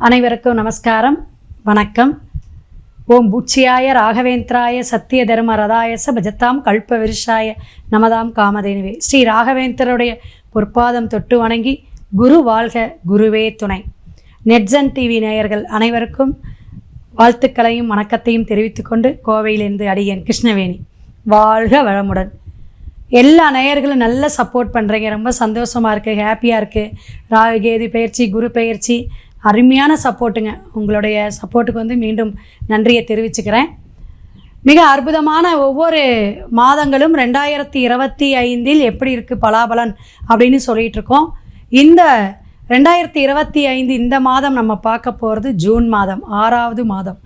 அனைவருக்கும் நமஸ்காரம், வணக்கம். ஓம் பூச்சியாய ராகவேந்திராய சத்திய தர்ம ரதாயச பஜத்தாம் கல்ப விருஷாய நமதாம் காமதேனுவே. ஸ்ரீ ராகவேந்திரருடைய பொற்பாதம் தொட்டு வணங்கி குரு வாழ்க குருவே துணை. நெட்சன் டிவி நேயர்கள் அனைவருக்கும் வாழ்த்துக்களையும் வணக்கத்தையும் தெரிவித்துக்கொண்டு கோவையிலிருந்து அடியேன் கிருஷ்ணவேணி. வாழ்க வளமுடன். எல்லா நேயர்களும் நல்ல சப்போர்ட் பண்ணுறீங்க, ரொம்ப சந்தோஷமாக இருக்குது, ஹாப்பியாக இருக்குது. ராகு கேது பயிற்சி, குரு பயிற்சி, அருமையான சப்போர்ட்டுங்க. உங்களுடைய சப்போர்ட்டுக்கு மீண்டும் நன்றியை தெரிவிச்சுக்கிறேன். மிக அற்புதமான ஒவ்வொரு மாதங்களும் 2025 எப்படி இருக்குது பலாபலன் அப்படின்னு சொல்லிகிட்ருக்கோம். இந்த 2025 இந்த மாதம் நம்ம பார்க்க போகிறது ஜூன் மாதம், 6வது மாதம்.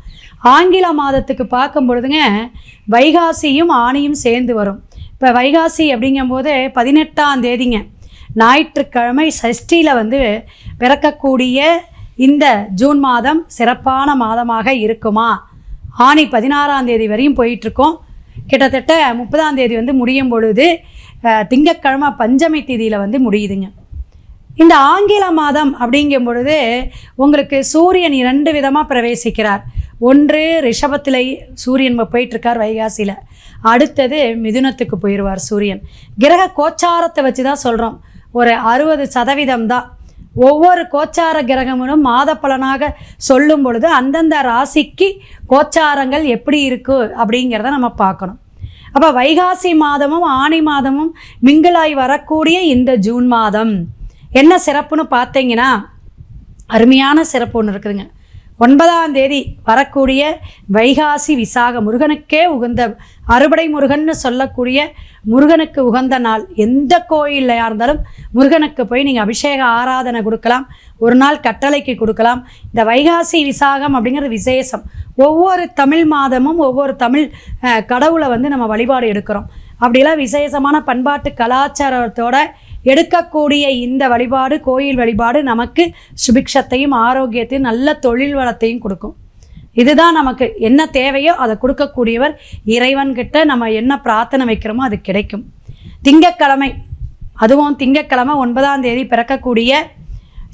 ஆங்கில மாதத்துக்கு பார்க்கும் பொழுதுங்க வைகாசியும் ஆணியும் சேர்ந்து வரும். இப்போ வைகாசி அப்படிங்கும்போது 18ஆம் தேதிங்க, ஞாயிற்றுக்கிழமை சஷ்டியில் பிறக்கக்கூடிய இந்த ஜூன் மாதம் சிறப்பான மாதமாக இருக்குமா? ஆணி 16ஆம் தேதி வரையும் போயிட்டுருக்கோம். கிட்டத்தட்ட 30ஆம் தேதி முடியும் பொழுது திங்கட்கிழமை பஞ்சமி தேதியில் முடியுதுங்க. இந்த ஆங்கில மாதம் அப்படிங்கும் பொழுது உங்களுக்கு சூரியன் 2 விதமாக பிரவேசிக்கிறார். ஒன்று ரிஷபத்தில் சூரியன் போயிட்டுருக்கார் வைகாசியில், அடுத்தது மிதுனத்துக்கு போயிடுவார் சூரியன். கிரக கோச்சாரத்தை வச்சு தான் சொல்கிறோம், ஒரு 60% தான். ஒவ்வொரு கோச்சார கிரகமும் மாத பலனாக சொல்லும் பொழுது அந்தந்த ராசிக்கு கோச்சாரங்கள் எப்படி இருக்குது அப்படிங்கிறத நம்ம பார்க்கணும். அப்போ வைகாசி மாதமும் ஆணி மாதமும் மிங்கிளாய் வரக்கூடிய இந்த ஜூன் மாதம் என்ன சிறப்புன்னு பார்த்தீங்கன்னா, அருமையான சிறப்பு ஒன்று இருக்குதுங்க. 9ஆம் தேதி வரக்கூடிய வைகாசி விசாக, முருகனுக்கே உகந்த அறுபடை முருகன்னு சொல்லக்கூடிய முருகனுக்கு உகந்த நாள். எந்த கோயிலில் இருந்தாலும் முருகனுக்கு போய் நீங்கள் அபிஷேக ஆராதனை கொடுக்கலாம், ஒரு நாள் கட்டளைக்கு கொடுக்கலாம். இந்த வைகாசி விசாகம் அப்படிங்கிறது விசேஷம். ஒவ்வொரு தமிழ் மாதமும் ஒவ்வொரு தமிழ் கடவுளை நம்ம வழிபாடு எடுக்கிறோம். அப்படிலாம் விசேஷமான பண்பாட்டு கலாச்சாரத்தோட எடுக்கக்கூடிய இந்த வழிபாடு, கோயில் வழிபாடு நமக்கு சுபிக்ஷத்தையும் ஆரோக்கியத்தையும் நல்ல தொழில் வளத்தையும் கொடுக்கும். இதுதான் நமக்கு என்ன தேவையோ அதை கொடுக்கக்கூடியவர் இறைவன்கிட்ட. நம்ம என்ன பிரார்த்தனை வைக்கிறோமோ அது கிடைக்கும். திங்கட்கிழமை, அதுவும் திங்கட்கிழமை 9ஆம் தேதி பிறக்கக்கூடிய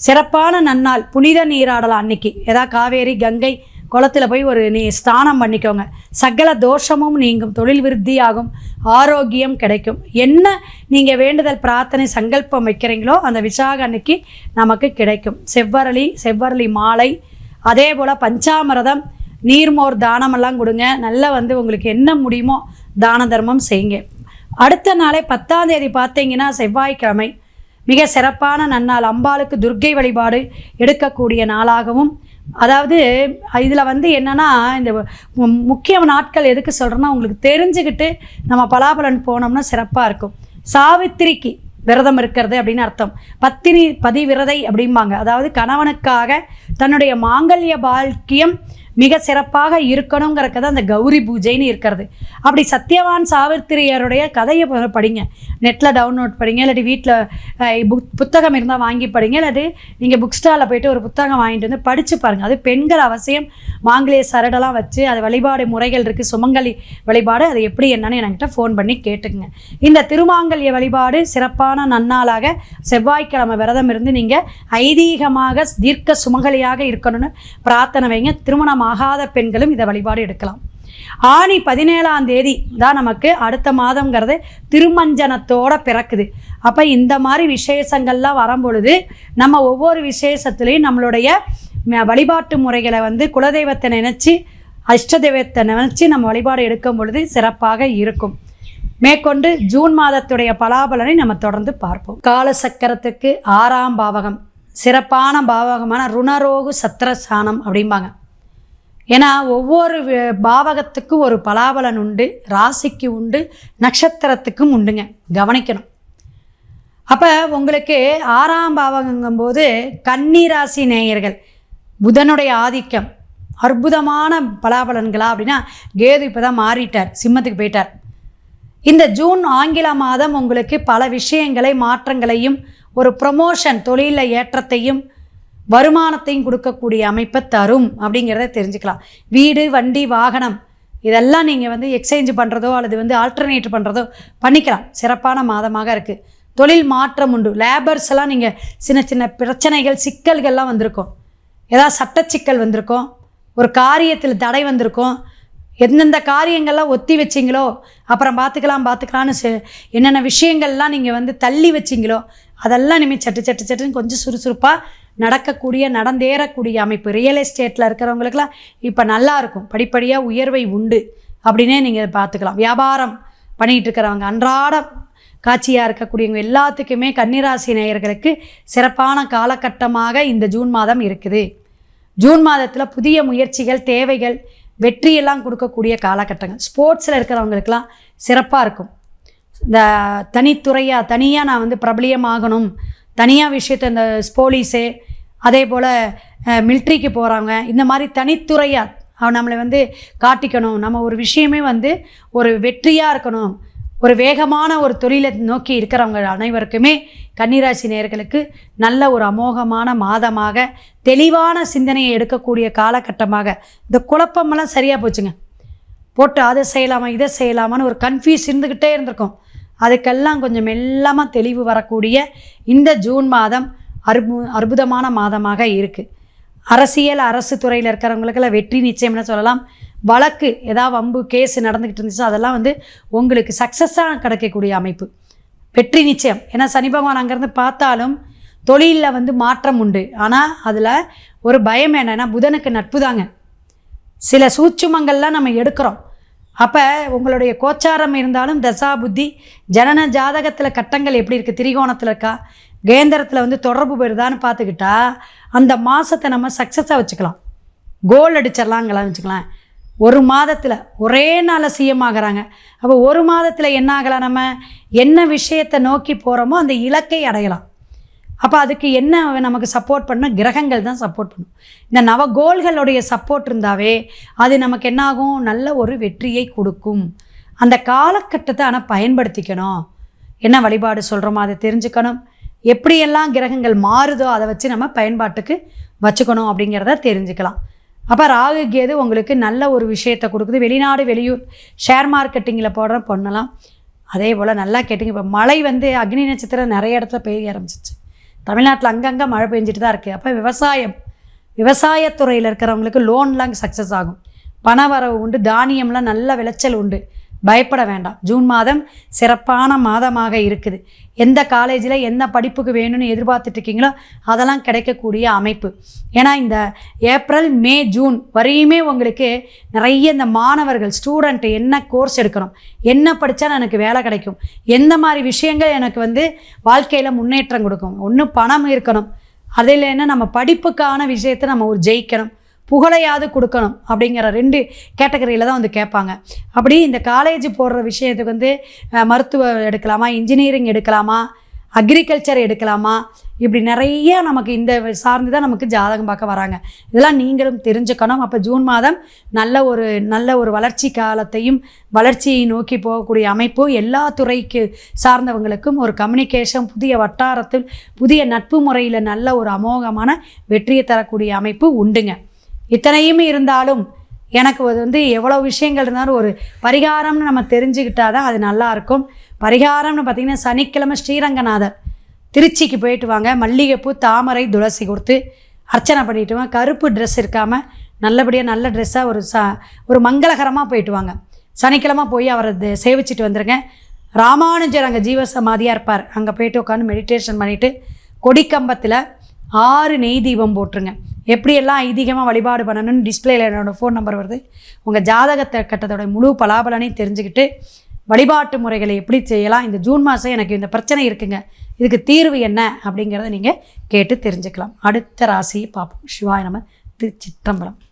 சிறப்பான நன்னாள். புனித நீராடலாம் அன்னைக்கு. ஏதாவது காவேரி கங்கை குளத்தில் போய் ஒரு ஸ்நானம் பண்ணிக்கோங்க. சகல தோஷமும் நீங்கும், தொழில் விருத்தியாகும், ஆரோக்கியம் கிடைக்கும். என்ன நீங்கள் வேண்டுதல் பிரார்த்தனை சங்கல்பம் வைக்கிறீங்களோ அந்த விசாக அன்னைக்கு நமக்கு கிடைக்கும். செவ்வரளி மாலை, அதே போல் பஞ்சாமிரதம், நீர்மோர் தானமெல்லாம் கொடுங்க. நல்லா உங்களுக்கு என்ன முடியுமோ தான தர்மம் செய்யுங்க. அடுத்த நாளே 10ஆம் தேதி பார்த்தீங்கன்னா செவ்வாய்க்கிழமை, மிக சிறப்பான நன்னாள். அம்பாளுக்கு துர்க்கை வழிபாடு எடுக்கக்கூடிய நாளாகவும், அதாவது இதில் என்னென்னா, இந்த முக்கிய நாட்கள் எதுக்கு சொல்கிறேன்னா, உங்களுக்கு தெரிஞ்சுக்கிட்டு நம்ம பலாபலன் போனோம்னா சிறப்பாக இருக்கும். சாவித்திரிக்கு விரதம் இருக்கிறது அப்படின்னு அர்த்தம். பத்தினி பதிவிரதை அப்படிம்பாங்க. அதாவது கணவனுக்காக தன்னுடைய மாங்கல்ய பாக்கியம் மிக சிறப்பாக இருக்கணுங்கிறக்கு தான் அந்த கௌரி பூஜைன்னு இருக்கிறது. அப்படி சத்யவான் சாவித்திரியருடைய கதையை படிங்க, நெட்டில் டவுன்லோட் படிங்க, இல்லாட்டி வீட்டில் புத்தகம் இருந்தால் வாங்கி படிங்க, இல்லாட்டி நீங்கள் புக் ஸ்டாலில் போய்ட்டு ஒரு புத்தகம் வாங்கிட்டு படித்து பாருங்கள். அது பெண்கள் அவசியம் மாங்கல்ய சரடெல்லாம் வச்சு அது வழிபாடு முறைகள் இருக்குது, சுமங்கலி வழிபாடு, அது எப்படி என்னன்னு என்கிட்ட ஃபோன் பண்ணி கேட்டுக்குங்க. இந்த திருமாங்கல்ய வழிபாடு சிறப்பான நன்னாளாக செவ்வாய்க்கிழமை விரதம் இருந்து நீங்கள் ஐதீகமாக தீர்க்க சுமங்கலியாக இருக்கணும்னு பிரார்த்தனை வைங்க. திருமணம் ஆகாத பெண்களும் இதை வழிபாடு எடுக்கலாம். ஆணி 17ஆம் தேதி தான் நமக்கு அடுத்த மாதங்கிறது திருமஞ்சனத்தோட பிறக்குது. அப்போ இந்த மாதிரி விசேஷங்கள்லாம் வரும்பொழுது நம்ம ஒவ்வொரு விசேஷத்துலேயும் நம்மளுடைய வழிபாட்டு முறைகளை குலதெய்வத்தை நினச்சி, அஷ்ட தெய்வத்தை நினச்சி நம்ம வழிபாடு எடுக்கும் பொழுது சிறப்பாக இருக்கும். மேற்கொண்டு ஜூன் மாதத்துடைய பலாபலனை நம்ம தொடர்ந்து பார்ப்போம். காலசக்கரத்துக்கு 6ஆம் பாவகம் சிறப்பான பாவகமான ருணரோகு சத்திரஸ்தானம் அப்படிம்பாங்க. ஏன்னா ஒவ்வொரு பாவகத்துக்கும் ஒரு பலாபலன் உண்டு, ராசிக்கு உண்டு, நட்சத்திரத்துக்கும் உண்டுங்க, கவனிக்கணும். அப்போ உங்களுக்கு 6ஆம் பாவகங்கும்போது கன்னி ராசி நேயர்கள், புதனுடைய ஆதிக்கம், அற்புதமான பலாபலன்களா அப்படின்னா கேது இப்போ தான் மாறிட்டார், சிம்மத்துக்கு போயிட்டார். இந்த ஜூன் ஆங்கில மாதம் உங்களுக்கு பல விஷயங்களை, மாற்றங்களையும், ஒரு ப்ரமோஷன், தொழிலில் ஏற்றத்தையும் வருமானத்தையும் கொடுக்கக்கூடிய அமைப்பை தரும் அப்படிங்கிறத தெரிஞ்சுக்கலாம். வீடு, வண்டி, வாகனம் இதெல்லாம் நீங்கள் எக்ஸ்சேஞ்ச் பண்ணுறதோ அல்லது ஆல்டர்னேட் பண்ணுறதோ பண்ணிக்கலாம். சிறப்பான மாதமாக இருக்குது. தொழில் மாற்றம் உண்டு. லேபர்ஸ் எல்லாம் நீங்கள் சின்ன சின்ன பிரச்சனைகள், சிக்கல்கள்லாம் வந்திருக்கும். ஏதாவது சட்டச்சிக்கல் வந்திருக்கும், ஒரு காரியத்தில் தடை வந்திருக்கும். எந்தெந்த காரியங்கள்லாம் ஒத்தி வச்சிங்களோ அப்புறம் பார்த்துக்கலான்னு என்னென்ன விஷயங்கள்லாம் நீங்கள் வந்து தள்ளி வச்சிங்களோ அதெல்லாம் இனிமேல் சட்டுன்னு கொஞ்சம் சுறுசுறுப்பாக நடக்கக்கூடிய நடந்தேறக்கூடிய அமைப்பு. ரியல் எஸ்டேட்டில் இருக்கிறவங்களுக்கெல்லாம் இப்போ நல்லாயிருக்கும், படிப்படியாக உயர்வை உண்டு அப்படின்னே நீங்கள் பார்த்துக்கலாம். வியாபாரம் பண்ணிகிட்டு இருக்கிறவங்க, அன்றாடம் காட்சியாக இருக்கக்கூடியவங்க எல்லாத்துக்குமே கன்னிராசி நேயர்களுக்கு சிறப்பான காலகட்டமாக இந்த ஜூன் மாதம் இருக்குது. ஜூன் மாதத்தில் புதிய முயற்சிகள், தேவைகள், வெற்றியெல்லாம் கொடுக்கக்கூடிய காலகட்டங்கள். ஸ்போர்ட்ஸில் இருக்கிறவங்களுக்கெல்லாம் சிறப்பாக இருக்கும். இந்த தனியாக நான் வந்து பிரபலியமாகணும், தனியாக விஷயத்தை இந்த போலீஸு அதே போல் மிலிட்ரிக்கு போகிறவங்க இந்த மாதிரி தனித்துறையாக நம்மளை வந்து காட்டிக்கணும், நம்ம ஒரு விஷயமே வந்து ஒரு வெற்றியாக இருக்கணும், ஒரு வேகமான ஒரு தொழிலை நோக்கி இருக்கிறவங்க அனைவருக்குமே கன்னிராசி நேயர்களுக்கு நல்ல ஒரு அமோகமான மாதமாக, தெளிவான சிந்தனையை எடுக்கக்கூடிய காலகட்டமாக. இந்த குழப்பமெல்லாம் சரியாக போச்சுங்க. போட்டு அதை செய்யலாமா இதை செய்யலாமான்னு ஒரு கன்ஃபியூஸ் இருந்துக்கிட்டே இருந்திருக்கும். அதுக்கெல்லாம் கொஞ்சம் மெல்லமாக தெளிவு வரக்கூடிய இந்த ஜூன் மாதம் அற்புதமான மாதமாக இருக்குது. அரசியல், அரசு துறையில் இருக்கிறவங்களுக்கெல்லாம் வெற்றி நிச்சயம்னு சொல்லலாம். வழக்கு ஏதாவது வம்பு கேஸ் நடந்துக்கிட்டு இருந்துச்சு அதெல்லாம் வந்து உங்களுக்கு சக்ஸஸாக கிடைக்கக்கூடிய அமைப்பு, வெற்றி நிச்சயம். ஏன்னா சனி பகவான் அங்கேருந்து பார்த்தாலும் தொழிலில் வந்து மாற்றம் உண்டு. ஆனால் அதில் ஒரு பயம் என்னென்னா புதனுக்கு நட்பு தாங்க. சில சூட்சுமங்கள்லாம் நம்ம எடுக்கிறோம். அப்போ உங்களுடைய கோச்சாரம் இருந்தாலும் தசா புத்தி ஜனன ஜாதகத்தில் கட்டங்கள் எப்படி இருக்குது, திரிகோணத்தில் இருக்கா, கேந்திரத்தில் வந்து தொடர்பு பெறுதான்னு பார்த்துக்கிட்டா அந்த மாதத்தை நம்ம சக்ஸஸாக வச்சுக்கலாம், கோல் அடிச்சிடலாங்களாம் வச்சுக்கலாம். ஒரு மாதத்தில் ஒரே நாளில் சிஎம் ஆகிறாங்க. அப்போ ஒரு மாதத்தில் என்ன ஆகலாம், நம்ம என்ன விஷயத்தை நோக்கி போகிறோமோ அந்த இலக்கை அடையலாம். அப்போ அதுக்கு என்ன நமக்கு சப்போர்ட் பண்ணணும், கிரகங்கள் தான் சப்போர்ட் பண்ணும். இந்த நவகோள்களுடைய சப்போர்ட் இருந்தாவே அது நமக்கு என்னாகும், நல்ல ஒரு வெற்றியை கொடுக்கும். அந்த காலகட்டத்தை ஆனால் பயன்படுத்திக்கணும். என்ன வழிபாடு சொல்கிறோமோ அதை தெரிஞ்சுக்கணும். எப்படியெல்லாம் கிரகங்கள் மாறுதோ அதை வச்சு நம்ம பயன்பாட்டுக்கு வச்சுக்கணும் அப்படிங்கிறத தெரிஞ்சுக்கலாம். அப்போ ராகு கேது உங்களுக்கு நல்ல ஒரு விஷயத்தை கொடுக்குது. வெளிநாடு, வெளியூர் ஷேர் மார்க்கெட்டிங்கில் பண்ணலாம். அதே போல் நல்லா கேட்டிங்க, இப்போ மழை வந்து அக்னி நட்சத்திரம் நிறைய இடத்துல பெய்ய ஆரம்பிச்சிச்சு. தமிழ்நாட்டில் அங்கங்கே மழை பெஞ்சிட்டு தான் இருக்குது. அப்போ விவசாயத்துறையில் இருக்கிறவங்களுக்கு லோன்லாம் சக்ஸஸ் ஆகும், பண வரவு உண்டு, தானியம்லாம் நல்ல விளைச்சல் உண்டு. பயப்பட வேண்டாம். ஜூன் மாதம் சிறப்பான மாதமாக இருக்குது. எந்த காலேஜில் என்ன படிப்புக்கு வேணும்னு எதிர்பார்த்துட்ருக்கீங்களோ அதெல்லாம் கிடைக்கக்கூடிய அமைப்பு. ஏன்னா இந்த ஏப்ரல், மே, ஜூன் வரையுமே உங்களுக்கு நிறைய இந்த மாணவர்கள் ஸ்டூடெண்ட்டு என்ன கோர்ஸ் எடுக்கணும், என்ன படித்தா எனக்கு வேலை கிடைக்கும், எந்த மாதிரி விஷயங்கள் எனக்கு வந்து வாழ்க்கையில் முன்னேற்றம் கொடுக்கும். ஒன்று பணம் இருக்கணும், அதில் என்ன நம்ம படிப்புக்கான விஷயத்தை நம்ம ஒரு ஜெயிக்கணும், புகழையாவது கொடுக்கணும் அப்படிங்கிற 2 கேட்டகரியில் தான் வந்து கேட்பாங்க. அப்படி இந்த காலேஜ் போடுற விஷயத்துக்கு வந்து மருத்துவம் எடுக்கலாமா, இன்ஜினியரிங் எடுக்கலாமா, அக்ரிகல்ச்சர் எடுக்கலாமா, இப்படி நிறைய நமக்கு இந்த சார்ந்து தான் நமக்கு ஜாதகம் பார்க்க வராங்க. இதெல்லாம் நீங்களும் தெரிஞ்சுக்கணும். அப்போ ஜூன் மாதம் நல்ல ஒரு வளர்ச்சி காலத்தையும் வளர்ச்சியை நோக்கி போகக்கூடிய அமைப்பு எல்லா துறைக்கு சார்ந்தவங்களுக்கும் ஒரு கம்யூனிகேஷன், புதிய வட்டாரத்தில் புதிய நட்பு முறையில் நல்ல ஒரு அமோகமான வெற்றியை தரக்கூடிய அமைப்பு உண்டுங்க. இத்தனையுமே இருந்தாலும் எனக்கு அது வந்து எவ்வளோ விஷயங்கள் இருந்தாலும் ஒரு பரிகாரம்னு நம்ம தெரிஞ்சுக்கிட்டால் தான் அது நல்லாயிருக்கும். பரிகாரம்னு பார்த்திங்கன்னா சனிக்கிழமை ஸ்ரீரங்கநாதர் திருச்சிக்கு போயிட்டு வாங்க. மல்லிகைப்பூ, தாமரை, துளசி கொடுத்து அர்ச்சனை பண்ணிட்டு வாங்க. கருப்பு ட்ரெஸ் இருக்காமல் நல்லபடியாக நல்ல ட்ரெஸ்ஸாக ஒரு மங்களகரமாக போயிட்டு வாங்க. சனிக்கிழமை போய் அவரை சேவிச்சிட்டு வந்துடுங்க. ராமானுஜர் அங்கே ஜீவசமாதியாக இருப்பார், அங்கே போயிட்டு உட்காந்து மெடிடேஷன் பண்ணிவிட்டு கொடிக்கம்பத்தில் 6 நெய் தீபம் போட்டுருங்க. எப்படியெல்லாம் ஐதீகமாக வழிபாடு பண்ணணும்னு டிஸ்பிளேயில் என்னோடய ஃபோன் நம்பர் வருது. உங்கள் ஜாதகத்தை கட்டத்தோட முழு பலாபலனையும் தெரிஞ்சுக்கிட்டு வழிபாட்டு முறைகளை எப்படி செய்யலாம், இந்த ஜூன் மாதம் எனக்கு இந்த பிரச்சனை இருக்குங்க, இதுக்கு தீர்வு என்ன அப்படிங்கிறத நீங்கள் கேட்டு தெரிஞ்சுக்கலாம். அடுத்த ராசியை பார்ப்போம். சிவாய நம. திருச்சிற்றம்பலம்.